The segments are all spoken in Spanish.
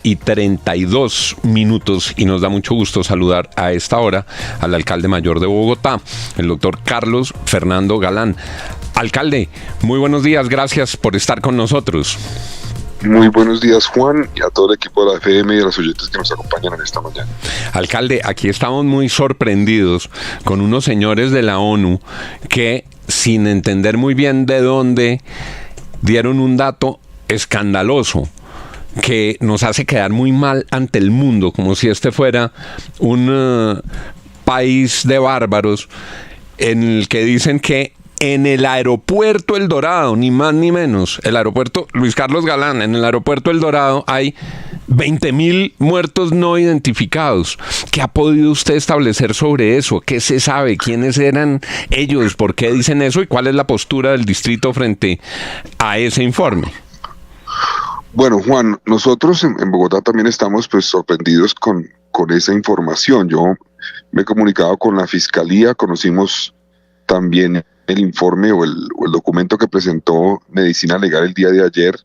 y 32 minutos y nos da mucho gusto saludar a esta hora al alcalde mayor de Bogotá, el doctor Carlos Fernando Galán. Alcalde, muy buenos días, gracias por estar con nosotros. Muy buenos días, Juan, y a todo el equipo de la FM y a los oyentes que nos acompañan en esta mañana. Alcalde, aquí estamos muy sorprendidos con unos señores de la ONU que, sin entender muy bien de dónde, dieron un dato escandaloso que nos hace quedar muy mal ante el mundo, como si este fuera un país de bárbaros, en el que dicen que en el aeropuerto El Dorado, ni más ni menos, el aeropuerto Luis Carlos Galán, en el aeropuerto El Dorado hay 20.000 muertos no identificados. ¿Qué ha podido usted establecer sobre eso? ¿Qué se sabe? ¿Quiénes eran ellos? ¿Por qué dicen eso? ¿Y cuál es la postura del distrito frente a ese informe? Bueno, Juan, nosotros en Bogotá también estamos pues sorprendidos con esa información. Yo me he comunicado con la Fiscalía, conocimos también el informe o el documento que presentó Medicina Legal el día de ayer,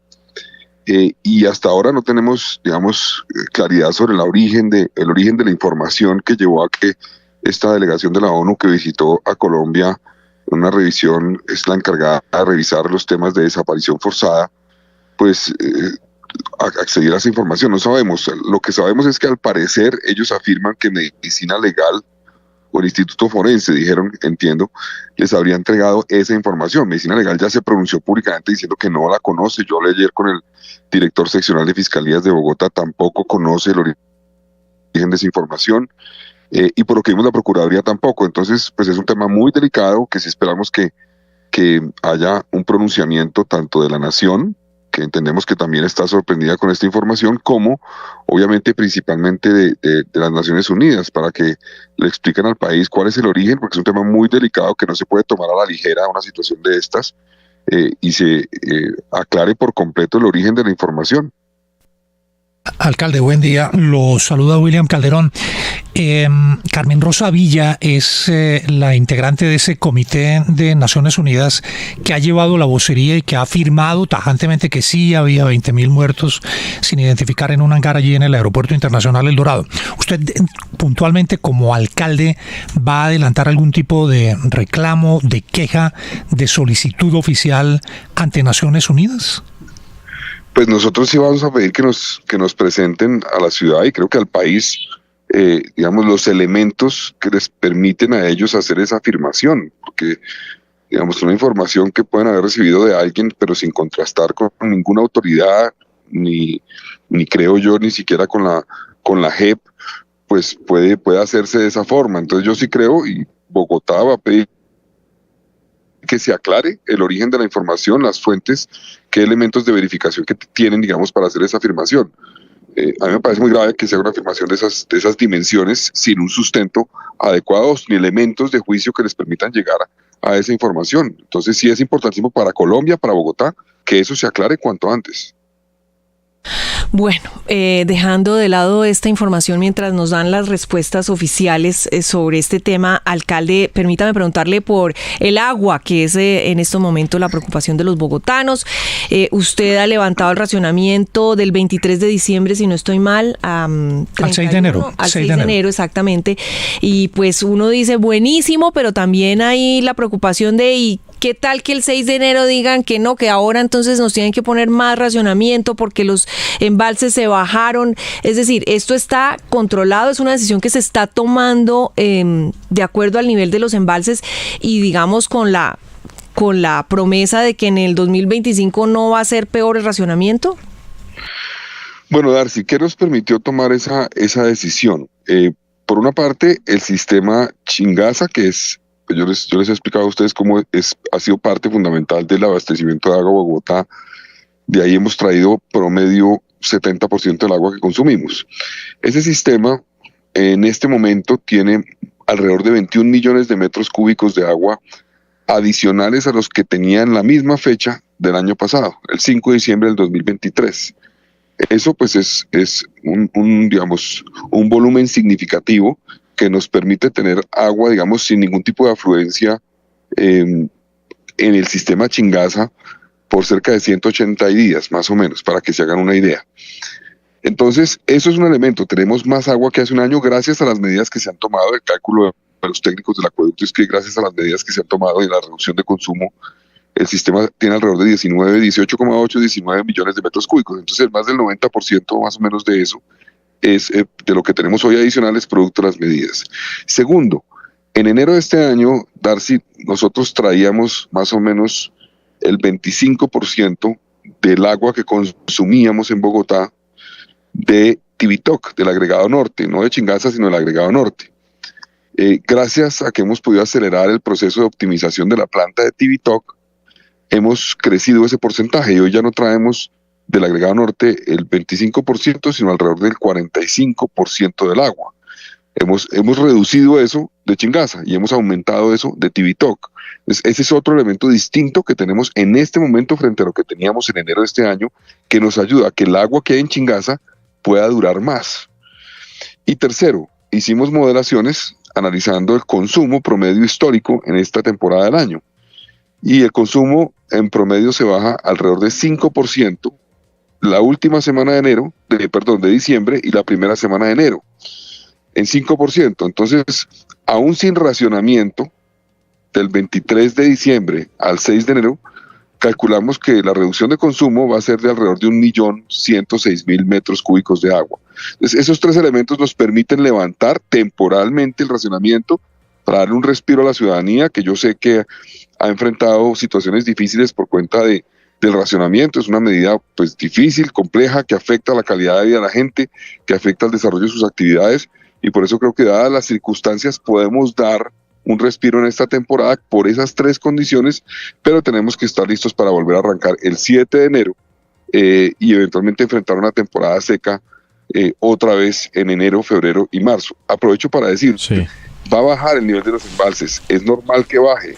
y hasta ahora no tenemos, digamos, claridad sobre el origen de la información que llevó a que esta delegación de la ONU que visitó a Colombia, una revisión, es la encargada de revisar los temas de desaparición forzada, pues acceder a esa información. No sabemos. Lo que sabemos es que al parecer ellos afirman que Medicina Legal o el Instituto Forense, dijeron, entiendo, les habría entregado esa información. Medicina Legal ya se pronunció públicamente diciendo que no la conoce. Yo hablé ayer con el director seccional de Fiscalías de Bogotá, tampoco conoce el origen de esa información, y por lo que vimos la Procuraduría tampoco. Entonces, pues es un tema muy delicado que si esperamos que haya un pronunciamiento tanto de la Nación, que entendemos que también está sorprendida con esta información, como obviamente principalmente de las Naciones Unidas, para que le expliquen al país cuál es el origen, porque es un tema muy delicado que no se puede tomar a la ligera una situación de estas, y se aclare por completo el origen de la información. Alcalde, buen día. Lo saluda William Calderón. Carmen Rosa Villa es la integrante de ese comité de Naciones Unidas que ha llevado la vocería y que ha afirmado tajantemente que sí había 20.000 muertos sin identificar en un hangar allí en el Aeropuerto Internacional El Dorado. ¿Usted puntualmente como alcalde va a adelantar algún tipo de reclamo, de queja, de solicitud oficial ante Naciones Unidas? Pues nosotros sí vamos a pedir que nos presenten a la ciudad y creo que al país, digamos, los elementos que les permiten a ellos hacer esa afirmación, porque, digamos, una información que pueden haber recibido de alguien, pero sin contrastar con ninguna autoridad, ni creo yo, ni siquiera con la JEP, pues puede hacerse de esa forma. Entonces yo sí creo, y Bogotá va a pedir que se aclare el origen de la información, las fuentes, qué elementos de verificación que tienen, digamos, para hacer esa afirmación. A mí me parece muy grave que sea una afirmación de esas dimensiones sin un sustento adecuado ni elementos de juicio que les permitan llegar a esa información. Entonces sí es importantísimo para Colombia, para Bogotá, que eso se aclare cuanto antes. Bueno, dejando de lado esta información mientras nos dan las respuestas oficiales sobre este tema, alcalde, permítame preguntarle por el agua, que es en estos momentos la preocupación de los bogotanos. Usted ha levantado el racionamiento del 23 de diciembre, si no estoy mal, al 6 de enero. Al 6 de enero, exactamente. Y pues uno dice buenísimo, pero también hay la preocupación de ¿y qué tal que el 6 de enero digan que no, que ahora entonces nos tienen que poner más racionamiento porque los embalses se bajaron? Es decir, esto está controlado, es una decisión que se está tomando de acuerdo al nivel de los embalses y digamos con la promesa de que en el 2025 no va a ser peor el racionamiento. Bueno, Darcy, ¿qué nos permitió tomar esa decisión? Por una parte, el sistema Chingaza, que es, yo les he explicado a ustedes cómo ha sido parte fundamental del abastecimiento de agua a Bogotá. De ahí hemos traído promedio 70% del agua que consumimos. Ese sistema en este momento tiene alrededor de 21 millones de metros cúbicos de agua adicionales a los que tenía en la misma fecha del año pasado, el 5 de diciembre del 2023. Eso pues es un volumen significativo que nos permite tener agua, digamos, sin ningún tipo de afluencia en el sistema Chingaza por cerca de 180 días, más o menos, para que se hagan una idea. Entonces, eso es un elemento. Tenemos más agua que hace un año gracias a las medidas que se han tomado. El cálculo de los técnicos del acueducto es que gracias a las medidas que se han tomado y la reducción de consumo, el sistema tiene alrededor de 18,8, 19 millones de metros cúbicos. Entonces, más del 90% más o menos de eso es de lo que tenemos hoy adicional es producto de las medidas. Segundo, en enero de este año, Darcy, nosotros traíamos más o menos el 25% del agua que consumíamos en Bogotá de Tibitoc, del agregado norte, no de Chingaza, sino del agregado norte. Gracias a que hemos podido acelerar el proceso de optimización de la planta de Tibitoc, hemos crecido ese porcentaje y hoy ya no traemos del agregado norte el 25%, sino alrededor del 45% del agua. Hemos reducido eso de Chingaza y hemos aumentado eso de Tibitoc. Ese es otro elemento distinto que tenemos en este momento frente a lo que teníamos en enero de este año, que nos ayuda a que el agua que hay en Chingaza pueda durar más. Y tercero, hicimos modelaciones analizando el consumo promedio histórico en esta temporada del año. Y el consumo en promedio se baja alrededor de 5% la última semana de diciembre y la primera semana de enero. En 5%. Entonces, aún sin racionamiento, del 23 de diciembre al 6 de enero, calculamos que la reducción de consumo va a ser de alrededor de 1.106.000 metros cúbicos de agua. Entonces, esos tres elementos nos permiten levantar temporalmente el racionamiento para darle un respiro a la ciudadanía, que yo sé que ha enfrentado situaciones difíciles por cuenta del racionamiento. Es una medida pues difícil, compleja, que afecta a la calidad de vida de la gente, que afecta al desarrollo de sus actividades, y por eso creo que dadas las circunstancias podemos dar un respiro en esta temporada por esas tres condiciones, pero tenemos que estar listos para volver a arrancar el 7 de enero y eventualmente enfrentar una temporada seca otra vez en enero, febrero y marzo. Aprovecho para decir, va a bajar el nivel de los embalses, es normal que baje.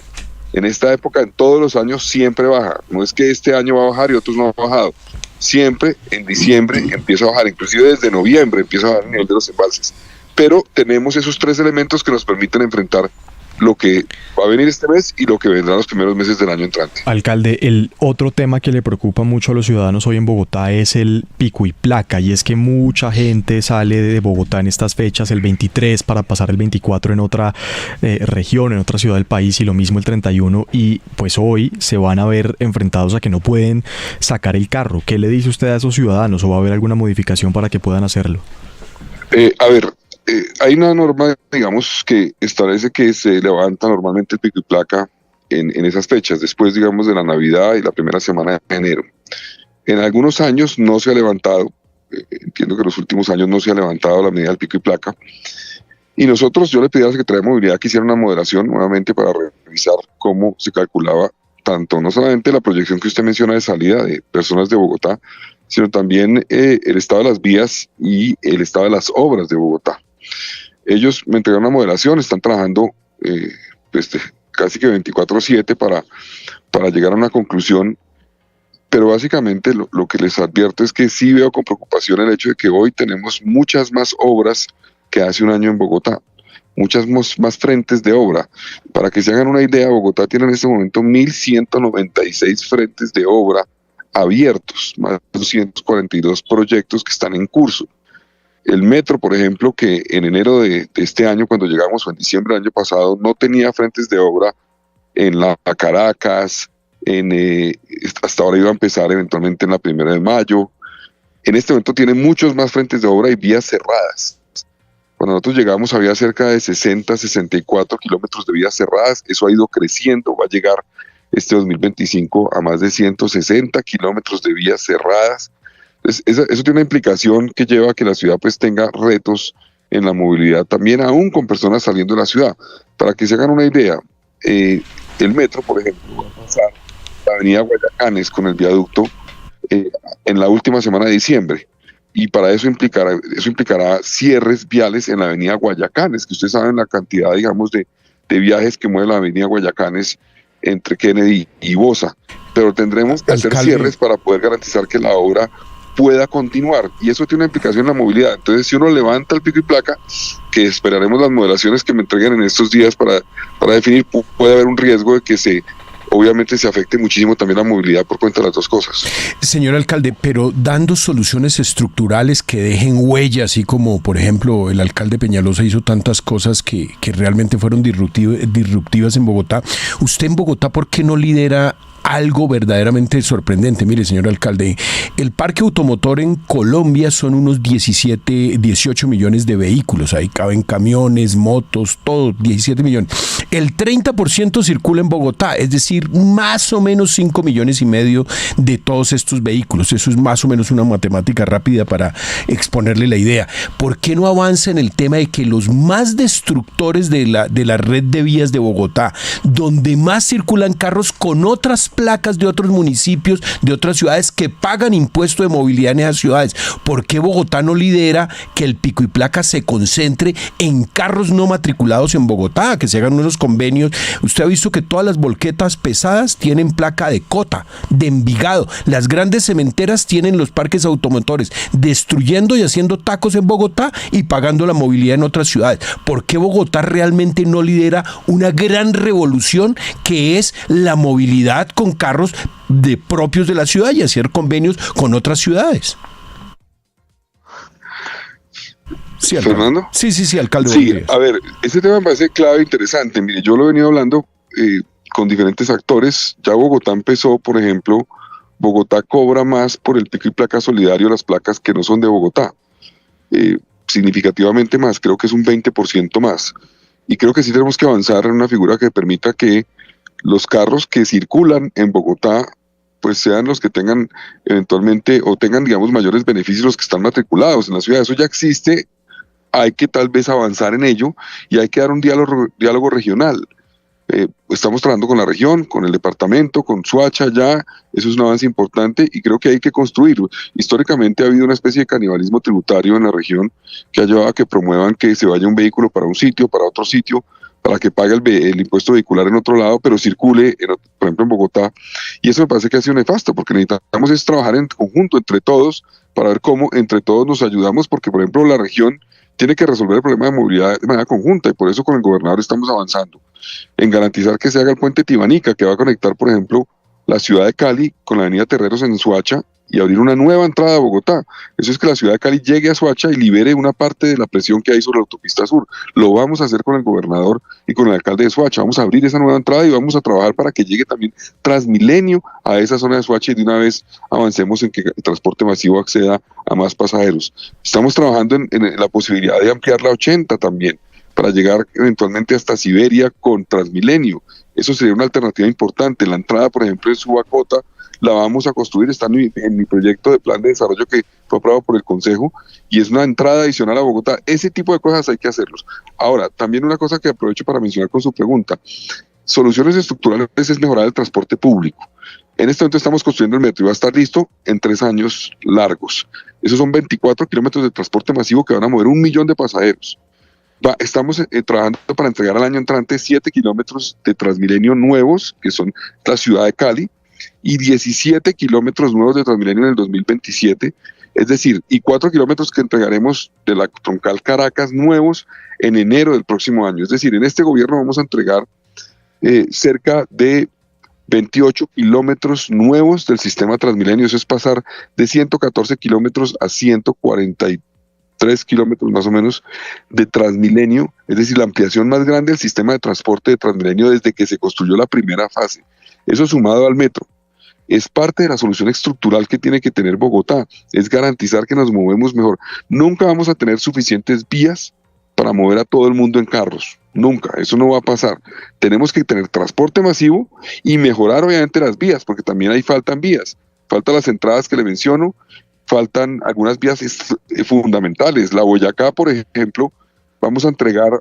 En esta época, en todos los años, siempre baja. No es que este año va a bajar y otros no han bajado. Siempre en diciembre empieza a bajar, inclusive desde noviembre empieza a bajar el nivel de los embalses. Pero tenemos esos tres elementos que nos permiten enfrentar lo que va a venir este mes y lo que vendrá los primeros meses del año entrante. Alcalde, el otro tema que le preocupa mucho a los ciudadanos hoy en Bogotá es el pico y placa, y es que mucha gente sale de Bogotá en estas fechas, el 23 para pasar el 24 en otra región, en otra ciudad del país, y lo mismo el 31, y pues hoy se van a ver enfrentados a que no pueden sacar el carro. ¿Qué le dice usted a esos ciudadanos, o va a haber alguna modificación para que puedan hacerlo? Hay una norma, digamos, que establece que se levanta normalmente el pico y placa en esas fechas, después, digamos, de la Navidad y la primera semana de enero. En algunos años no se ha levantado, entiendo que en los últimos años no se ha levantado la medida del pico y placa, y nosotros, yo le pedí a la Secretaría de Movilidad que hiciera una modelación nuevamente para revisar cómo se calculaba tanto, no solamente la proyección que usted menciona de salida de personas de Bogotá, sino también el estado de las vías y el estado de las obras de Bogotá. Ellos me entregaron una modelación, están trabajando casi que 24/7 para llegar a una conclusión, pero básicamente lo que les advierto es que sí veo con preocupación el hecho de que hoy tenemos muchas más obras que hace un año en Bogotá, muchas más frentes de obra. Para que se hagan una idea, Bogotá tiene en este momento 1.196 frentes de obra abiertos, más de 242 proyectos que están en curso. El metro, por ejemplo, que en enero de este año, cuando llegamos, o en diciembre del año pasado, no tenía frentes de obra en la Caracas, hasta ahora iba a empezar eventualmente en la 1 de mayo. En este momento tiene muchos más frentes de obra y vías cerradas. Cuando nosotros llegamos había cerca de 64 kilómetros de vías cerradas. Eso ha ido creciendo, va a llegar este 2025 a más de 160 kilómetros de vías cerradas. Eso tiene una implicación que lleva a que la ciudad pues tenga retos en la movilidad también, aún con personas saliendo de la ciudad. Para que se hagan una idea, el metro, por ejemplo, va a pasar la avenida Guayacanes con el viaducto en la última semana de diciembre, y para eso implicará cierres viales en la avenida Guayacanes, que ustedes saben la cantidad, digamos, de viajes que mueve la avenida Guayacanes entre Kennedy y Bosa, pero tendremos que hacer cierres para poder garantizar que la obra pueda continuar, y eso tiene una implicación en la movilidad. Entonces, si uno levanta el pico y placa, que esperaremos las modelaciones que me entreguen en estos días para definir, puede haber un riesgo de que se obviamente se afecte muchísimo también la movilidad por cuenta de las dos cosas. Señor alcalde, pero dando soluciones estructurales que dejen huella, así como por ejemplo el alcalde Peñalosa hizo tantas cosas que realmente fueron disruptivas en Bogotá, ¿usted en Bogotá por qué no lidera algo verdaderamente sorprendente? Mire, señor alcalde, el parque automotor en Colombia son unos 18 millones de vehículos. Ahí caben camiones, motos, todo, 17 millones. El 30% circula en Bogotá, es decir, más o menos 5 millones y medio de todos estos vehículos. Eso es más o menos una matemática rápida para exponerle la idea. ¿Por qué no avanza en el tema de que los más destructores de la red de vías de Bogotá, donde más circulan carros con otras placas de otros municipios, de otras ciudades que pagan impuesto de movilidad en esas ciudades? ¿Por qué Bogotá no lidera que el pico y placa se concentre en carros no matriculados en Bogotá, que se hagan unos convenios? Usted ha visto que todas las volquetas pesadas tienen placa de Cota, de Envigado. Las grandes cementeras tienen los parques automotores, destruyendo y haciendo tacos en Bogotá y pagando la movilidad en otras ciudades. ¿Por qué Bogotá realmente no lidera una gran revolución que es la movilidad con carros propios de la ciudad y hacer convenios con otras ciudades? Sí, ¿Fernando? Sí, alcalde. Sí, a ver, este tema me parece clave e interesante. Mire, yo lo he venido hablando con diferentes actores. Ya Bogotá empezó, por ejemplo, Bogotá cobra más por el pico y placa solidario las placas que no son de Bogotá. Significativamente más, creo que es un 20% más. Y creo que sí tenemos que avanzar en una figura que permita que los carros que circulan en Bogotá pues sean los que tengan eventualmente o tengan, digamos, mayores beneficios los que están matriculados en la ciudad. Eso ya existe, hay que tal vez avanzar en ello y hay que dar un diálogo regional. Estamos trabajando con la región, con el departamento, con Soacha ya, eso es un avance importante y creo que hay que construirlo. Históricamente ha habido una especie de canibalismo tributario en la región que ha llevado a que promuevan que se vaya un vehículo para un sitio, para otro sitio, para que pague el impuesto vehicular en otro lado, pero circule, por ejemplo, en Bogotá. Y eso me parece que ha sido nefasto, porque necesitamos es trabajar en conjunto, entre todos, para ver cómo entre todos nos ayudamos, porque, por ejemplo, la región tiene que resolver el problema de movilidad de manera conjunta, y por eso con el gobernador estamos avanzando en garantizar que se haga el puente Tibanica, que va a conectar, por ejemplo, la ciudad de Cali con la avenida Terreros en Soacha, y abrir una nueva entrada a Bogotá. Eso es que la ciudad de Cali llegue a Soacha y libere una parte de la presión que hay sobre la autopista sur. Lo vamos a hacer con el gobernador y con el alcalde de Soacha. Vamos a abrir esa nueva entrada y vamos a trabajar para que llegue también Transmilenio a esa zona de Soacha y de una vez avancemos en que el transporte masivo acceda a más pasajeros. Estamos trabajando en la posibilidad de ampliar la 80 también, para llegar eventualmente hasta Siberia con Transmilenio. Eso sería una alternativa importante. La entrada, por ejemplo, en Subacota, la vamos a construir, está en mi proyecto de plan de desarrollo que fue aprobado por el Consejo, y es una entrada adicional a Bogotá. Ese tipo de cosas hay que hacerlos. Ahora, también una cosa que aprovecho para mencionar con su pregunta, soluciones estructurales es mejorar el transporte público. En este momento estamos construyendo el metro y va a estar listo en 3 años largos. Esos son 24 kilómetros de transporte masivo que van a mover 1 millón de pasajeros. Estamos trabajando para entregar al año entrante 7 kilómetros de Transmilenio nuevos, que son la ciudad de Cali, y 17 kilómetros nuevos de Transmilenio en el 2027, es decir, y 4 kilómetros que entregaremos de la troncal Caracas nuevos en enero del próximo año. Es decir, en este gobierno vamos a entregar cerca de 28 kilómetros nuevos del sistema Transmilenio. Eso es pasar de 114 kilómetros a 143 kilómetros más o menos de Transmilenio, es decir, la ampliación más grande del sistema de transporte de Transmilenio desde que se construyó la primera fase. Eso sumado al metro es parte de la solución estructural que tiene que tener Bogotá, es garantizar que nos movemos mejor. Nunca vamos a tener suficientes vías para mover a todo el mundo en carros, nunca, eso no va a pasar. Tenemos que tener transporte masivo y mejorar obviamente las vías, porque también ahí faltan vías, faltan las entradas que le menciono, faltan algunas vías fundamentales. La Boyacá, por ejemplo, vamos a entregar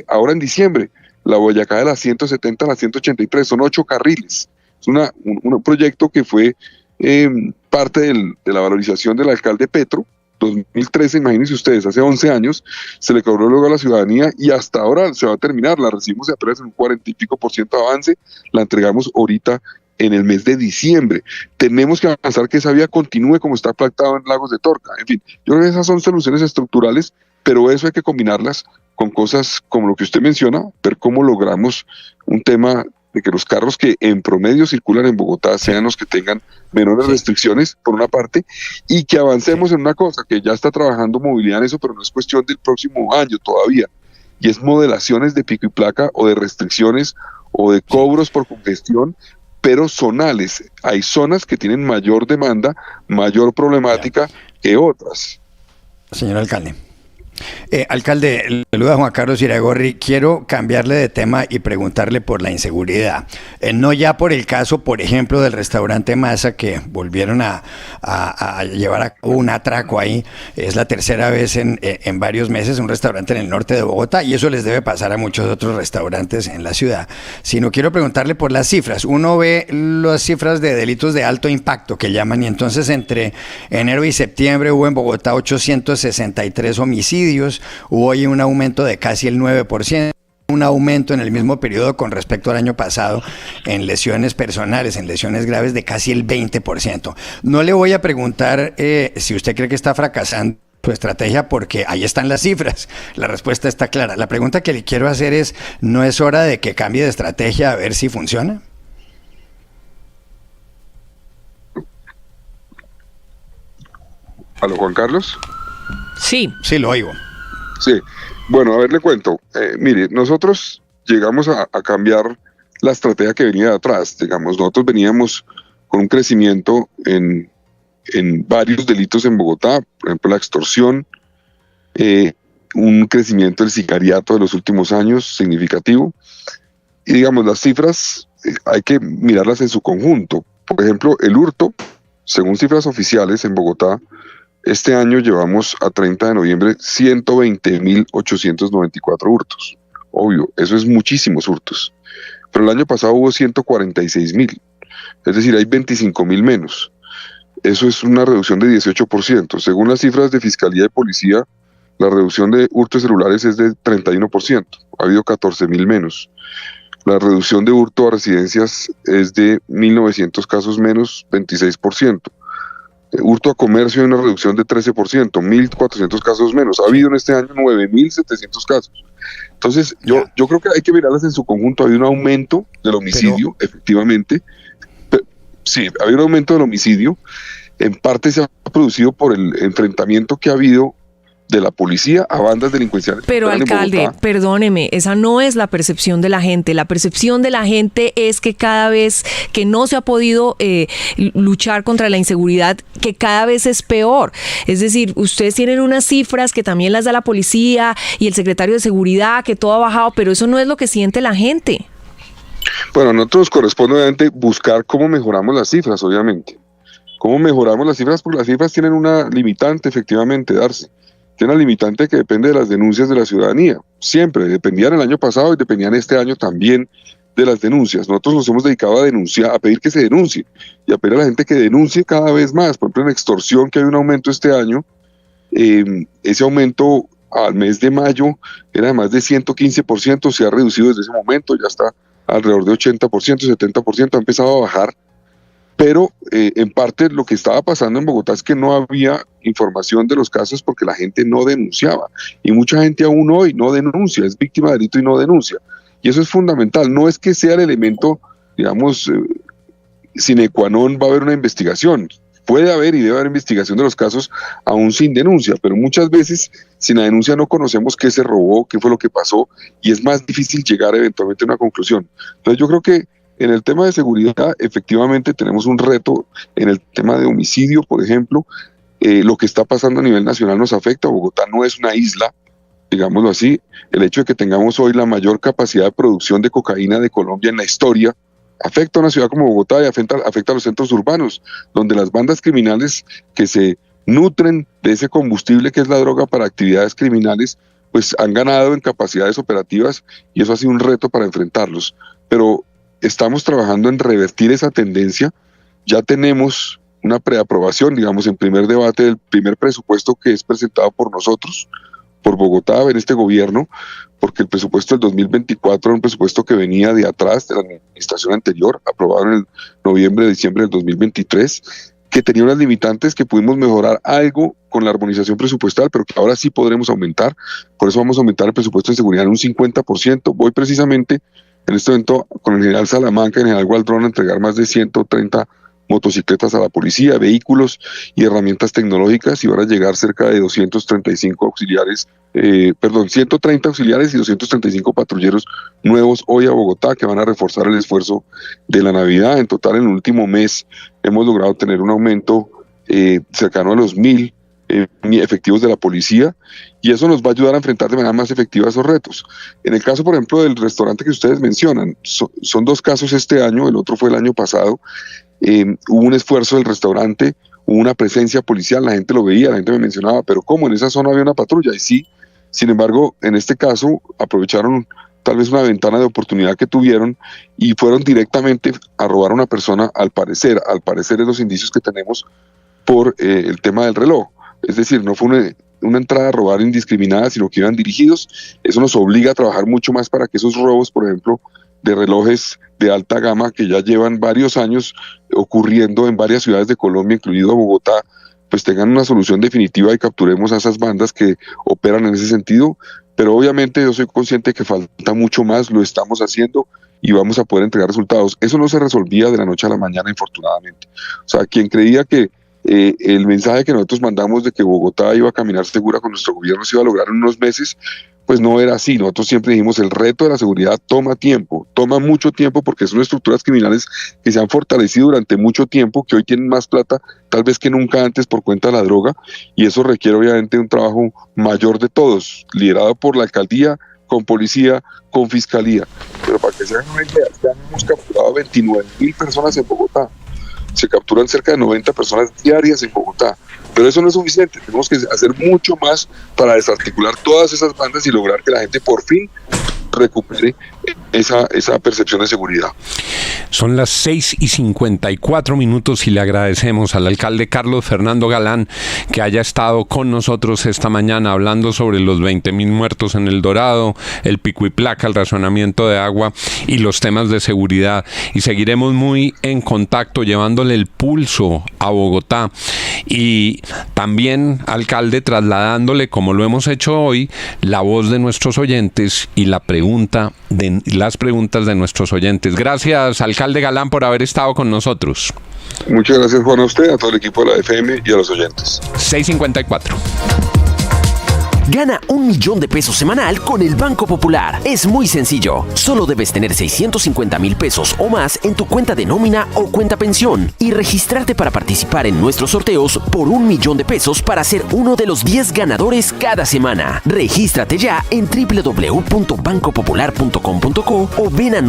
ahora en diciembre, la Boyacá de la 170 a la 183, son 8 carriles. Es un proyecto que fue parte de la valorización del alcalde Petro, 2013, imagínense ustedes, hace 11 años, se le cobró luego a la ciudadanía y hasta ahora se va a terminar, la recibimos apenas en un 40 y pico % de avance, la entregamos ahorita en el mes de diciembre. Tenemos que avanzar que esa vía continúe como está pactado en Lagos de Torca. En fin, yo creo que esas son soluciones estructurales, pero eso hay que combinarlas con cosas como lo que usted menciona, ver cómo logramos un tema de que los carros que en promedio circulan en Bogotá sean los que tengan menores restricciones, por una parte, y que avancemos en una cosa, que ya está trabajando movilidad en eso, pero no es cuestión del próximo año todavía, y es modelaciones de pico y placa o de restricciones o de cobros por congestión, pero zonales. Hay zonas que tienen mayor demanda, mayor problemática que otras. Señor alcalde. Alcalde, le saluda Juan Carlos Iragorri. Quiero cambiarle de tema y preguntarle por la inseguridad. No ya por el caso, por ejemplo, del restaurante Masa, que volvieron a llevar a cabo un atraco ahí. Es la tercera vez en varios meses, un restaurante en el norte de Bogotá, y eso les debe pasar a muchos otros restaurantes en la ciudad. Sino quiero preguntarle por las cifras. Uno ve las cifras de delitos de alto impacto que llaman, y entonces entre enero y septiembre hubo en Bogotá 863 homicidios. Hubo hoy un aumento de casi el 9%, un aumento en el mismo periodo con respecto al año pasado en lesiones graves de casi el 20%. No le voy a preguntar si usted cree que está fracasando su estrategia, porque ahí están las cifras. La respuesta está clara. La pregunta que le quiero hacer es, ¿no es hora de que cambie de estrategia a ver si funciona? ¿Aló, Juan Carlos? Sí. Sí, lo oigo. Sí, bueno, a ver, le cuento. Mire, nosotros llegamos a cambiar la estrategia que venía de atrás. Digamos, nosotros veníamos con un crecimiento en varios delitos en Bogotá, por ejemplo, la extorsión, un crecimiento del sicariato de los últimos años significativo. Y digamos, las cifras hay que mirarlas en su conjunto. Por ejemplo, el hurto, según cifras oficiales en Bogotá, este año llevamos a 30 de noviembre 120.894 hurtos. Obvio, eso es muchísimos hurtos. Pero el año pasado hubo 146.000. Es decir, hay 25.000 menos. Eso es una reducción de 18%. Según las cifras de Fiscalía y Policía, la reducción de hurtos celulares es de 31%. Ha habido 14.000 menos. La reducción de hurto a residencias es de 1.900 casos menos, 26%. Hurto a comercio hay una reducción de 13%, 1.400 casos menos. Ha habido en este año 9.700 casos. Entonces, yo creo que hay que mirarlas en su conjunto. Ha habido un aumento del homicidio, efectivamente. Sí, ha habido un aumento del homicidio. En parte se ha producido por el enfrentamiento que ha habido de la policía a bandas delincuenciales. Pero alcalde, perdóneme, esa no es la percepción de la gente. La percepción de la gente es que cada vez que no se ha podido luchar contra la inseguridad, que cada vez es peor. Es decir, ustedes tienen unas cifras que también las da la policía y el secretario de seguridad, que todo ha bajado, pero eso no es lo que siente la gente. Bueno, a nosotros nos corresponde obviamente buscar cómo mejoramos las cifras, obviamente. ¿Cómo mejoramos las cifras? Porque las cifras tienen una limitante, efectivamente, Darcy. Tiene una limitante que depende de las denuncias de la ciudadanía. Siempre, dependían el año pasado y dependían este año también de las denuncias. Nosotros nos hemos dedicado a denunciar, a pedir que se denuncie y a pedir a la gente que denuncie cada vez más. Por ejemplo, en extorsión, que hay un aumento este año, ese aumento al mes de mayo era de más de 115%, se ha reducido desde ese momento, ya está alrededor de 80%, 70%, ha empezado a bajar. Pero en parte lo que estaba pasando en Bogotá es que no había información de los casos porque la gente no denunciaba. Y mucha gente aún hoy no denuncia, es víctima de delito y no denuncia. Y eso es fundamental. No es que sea el elemento, digamos, sine qua non, va a haber una investigación. Puede haber y debe haber investigación de los casos aún sin denuncia, pero muchas veces sin la denuncia no conocemos qué se robó, qué fue lo que pasó, y es más difícil llegar eventualmente a una conclusión. Entonces yo creo que en el tema de seguridad, efectivamente tenemos un reto en el tema de homicidio, por ejemplo. Lo que está pasando a nivel nacional nos afecta. Bogotá no es una isla, digámoslo así. El hecho de que tengamos hoy la mayor capacidad de producción de cocaína de Colombia en la historia afecta a una ciudad como Bogotá y afecta a los centros urbanos, donde las bandas criminales que se nutren de ese combustible que es la droga para actividades criminales, pues han ganado en capacidades operativas y eso ha sido un reto para enfrentarlos. Pero estamos trabajando en revertir esa tendencia. Ya tenemos una preaprobación, digamos, en primer debate del primer presupuesto que es presentado por nosotros, por Bogotá, en este gobierno, porque el presupuesto del 2024 era un presupuesto que venía de atrás, de la administración anterior, aprobado en el noviembre, diciembre del 2023, que tenía unas limitantes que pudimos mejorar algo con la armonización presupuestal, pero que ahora sí podremos aumentar. Por eso vamos a aumentar el presupuesto de seguridad en un 50%. Voy precisamente en este momento con el general Salamanca y el general Gualdrón a entregar más de 130 motocicletas a la policía, vehículos y herramientas tecnológicas, y van a llegar cerca de 235 auxiliares, 130 auxiliares y 235 patrulleros nuevos hoy a Bogotá, que van a reforzar el esfuerzo de la Navidad. En total, en el último mes hemos logrado tener un aumento cercano a los 1.000 efectivos de la policía, y eso nos va a ayudar a enfrentar de manera más efectiva esos retos. En el caso, por ejemplo, del restaurante que ustedes mencionan, son 2 casos este año, el otro fue el año pasado. Hubo un esfuerzo del restaurante, hubo una presencia policial, la gente lo veía, la gente me mencionaba, pero ¿cómo? En esa zona había una patrulla, y sí. Sin embargo, en este caso aprovecharon tal vez una ventana de oportunidad que tuvieron y fueron directamente a robar a una persona, al parecer en los indicios que tenemos, por el tema del reloj. Es decir, no fue una entrada a robar indiscriminada, sino que iban dirigidos. Eso nos obliga a trabajar mucho más para que esos robos, por ejemplo, de relojes de alta gama, que ya llevan varios años ocurriendo en varias ciudades de Colombia, incluido Bogotá, pues tengan una solución definitiva y capturemos a esas bandas que operan en ese sentido. Pero obviamente yo soy consciente de que falta mucho más, lo estamos haciendo y vamos a poder entregar resultados. Eso no se resolvía de la noche a la mañana, infortunadamente. O sea, quien creía que el mensaje que nosotros mandamos de que Bogotá iba a caminar segura con nuestro gobierno se iba a lograr en unos meses, pues no era así. Nosotros siempre dijimos, el reto de la seguridad toma tiempo, toma mucho tiempo, porque son estructuras criminales que se han fortalecido durante mucho tiempo, que hoy tienen más plata tal vez que nunca antes por cuenta de la droga, y eso requiere obviamente un trabajo mayor de todos, liderado por la alcaldía, con policía, con fiscalía. Pero para que se hagan una idea, este año hemos capturado 29.000 personas en Bogotá. Se capturan cerca de 90 personas diarias en Bogotá, pero eso no es suficiente. Tenemos que hacer mucho más para desarticular todas esas bandas y lograr que la gente por fin recupere esa percepción de seguridad. Son las 6:54 y le agradecemos al alcalde Carlos Fernando Galán que haya estado con nosotros esta mañana hablando sobre los 20.000 muertos en El Dorado, el pico y placa, el racionamiento de agua y los temas de seguridad. Y seguiremos muy en contacto llevándole el pulso a Bogotá y también, alcalde, trasladándole, como lo hemos hecho hoy, la voz de nuestros oyentes y las preguntas de nuestros oyentes. Gracias, alcalde Galán, por haber estado con nosotros. Muchas gracias, Juan, a usted, a todo el equipo de la FM y a los oyentes. 6:54. Gana 1 millón de pesos semanal con el Banco Popular. Es muy sencillo. Solo debes tener 650,000 pesos o más en tu cuenta de nómina o cuenta pensión y registrarte para participar en nuestros sorteos por 1 millón de pesos para ser uno de los 10 ganadores cada semana. Regístrate ya en www.bancopopular.com.co o ven a